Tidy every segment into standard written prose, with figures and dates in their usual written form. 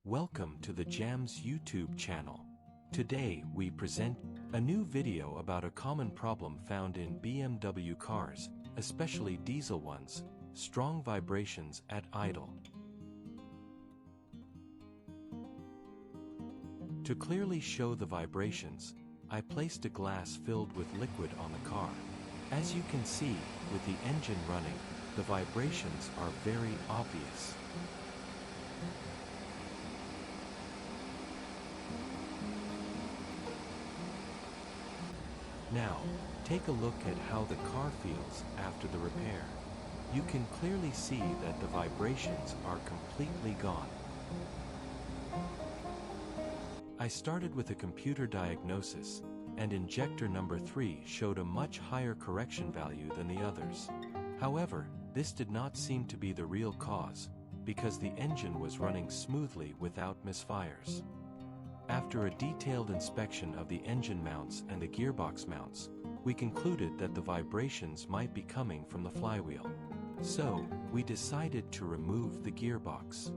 Welcome to the Jams YouTube channel. Today we present a new video about a common problem found in BMW cars, especially diesel ones: strong vibrations at idle. To clearly show the vibrations, I placed a glass filled with liquid on the car. As you can see, with the engine running, the vibrations are very obvious. Now, take a look at how the car feels after the repair. You can clearly see that the vibrations are completely gone. I started with a computer diagnosis, and injector number 3 showed a much higher correction value than the others. However, this did not seem to be the real cause, because the engine was running smoothly without misfires. After a detailed inspection of the engine mounts and the gearbox mounts, we concluded that the vibrations might be coming from the flywheel. So, we decided to remove the gearbox.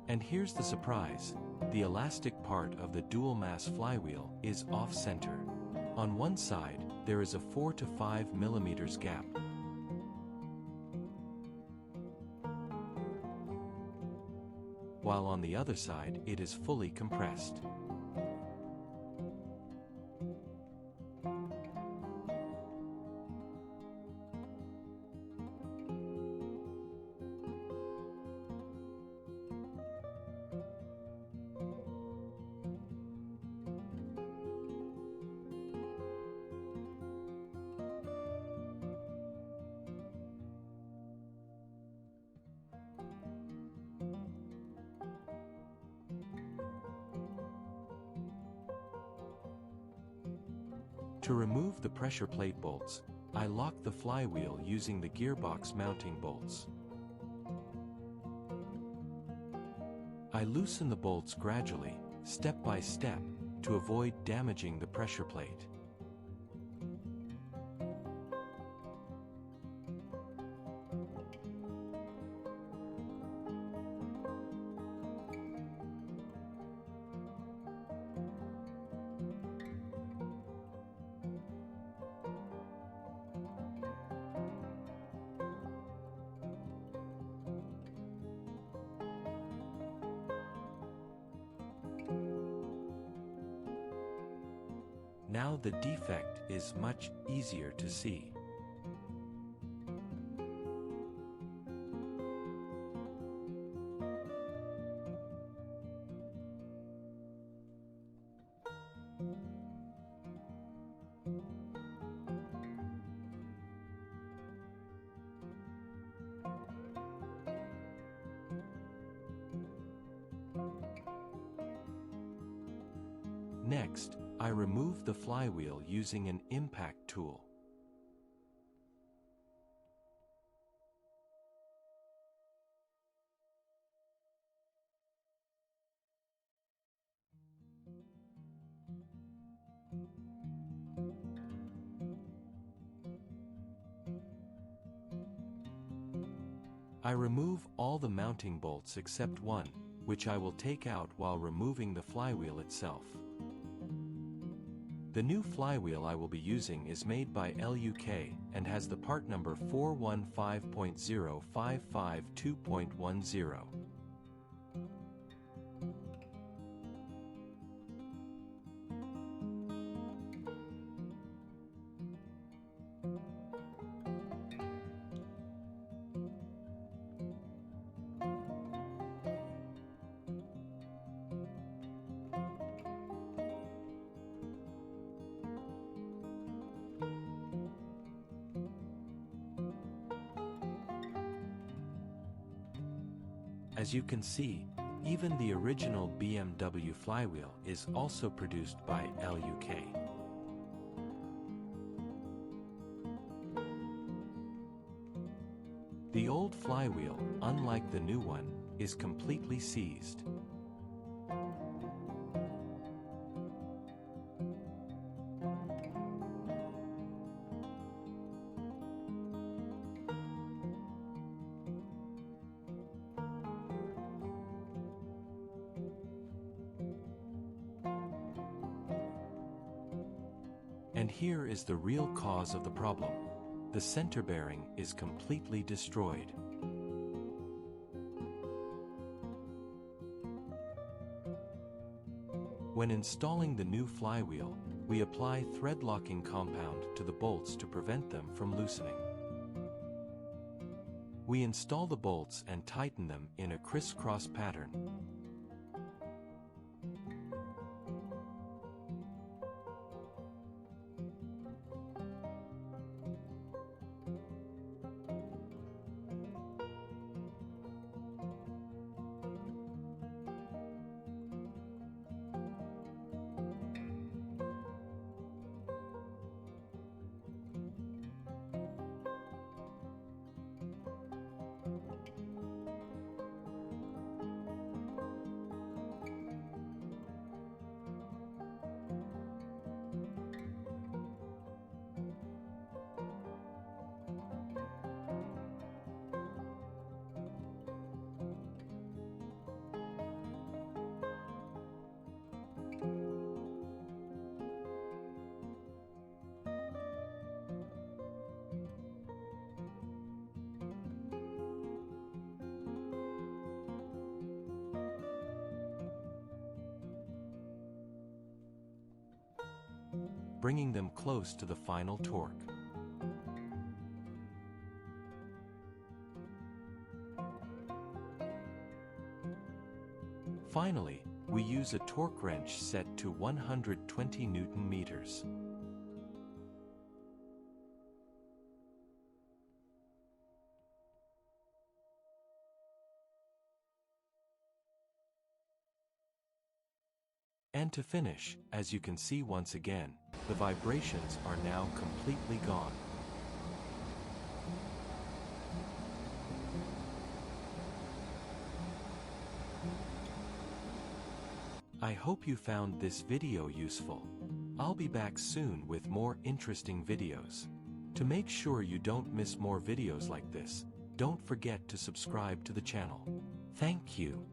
And here's the surprise: the elastic part of the dual-mass flywheel is off-center. On one side, there is a 4 to 5 millimeters gap. While on the other side, it is fully compressed. To remove the pressure plate bolts, I locked the flywheel using the gearbox mounting bolts. I loosen the bolts gradually, step by step, to avoid damaging the pressure plate. Now the defect is much easier to see. Next, I remove the flywheel using an impact tool. I remove all the mounting bolts except one, which I will take out while removing the flywheel itself. The new flywheel I will be using is made by LUK and has the part number 415.0552.10. As you can see, even the original BMW flywheel is also produced by LUK. The old flywheel, unlike the new one, is completely seized. And here is the real cause of the problem. The center bearing is completely destroyed. When installing the new flywheel, we apply thread locking compound to the bolts to prevent them from loosening. We install the bolts and tighten them in a crisscross pattern. Bringing them close to the final torque. Finally, we use a torque wrench set to 120 Newton meters. And to finish, as you can see once again, the vibrations are now completely gone. I hope you found this video useful. I'll be back soon with more interesting videos. To make sure you don't miss more videos like this, don't forget to subscribe to the channel. Thank you.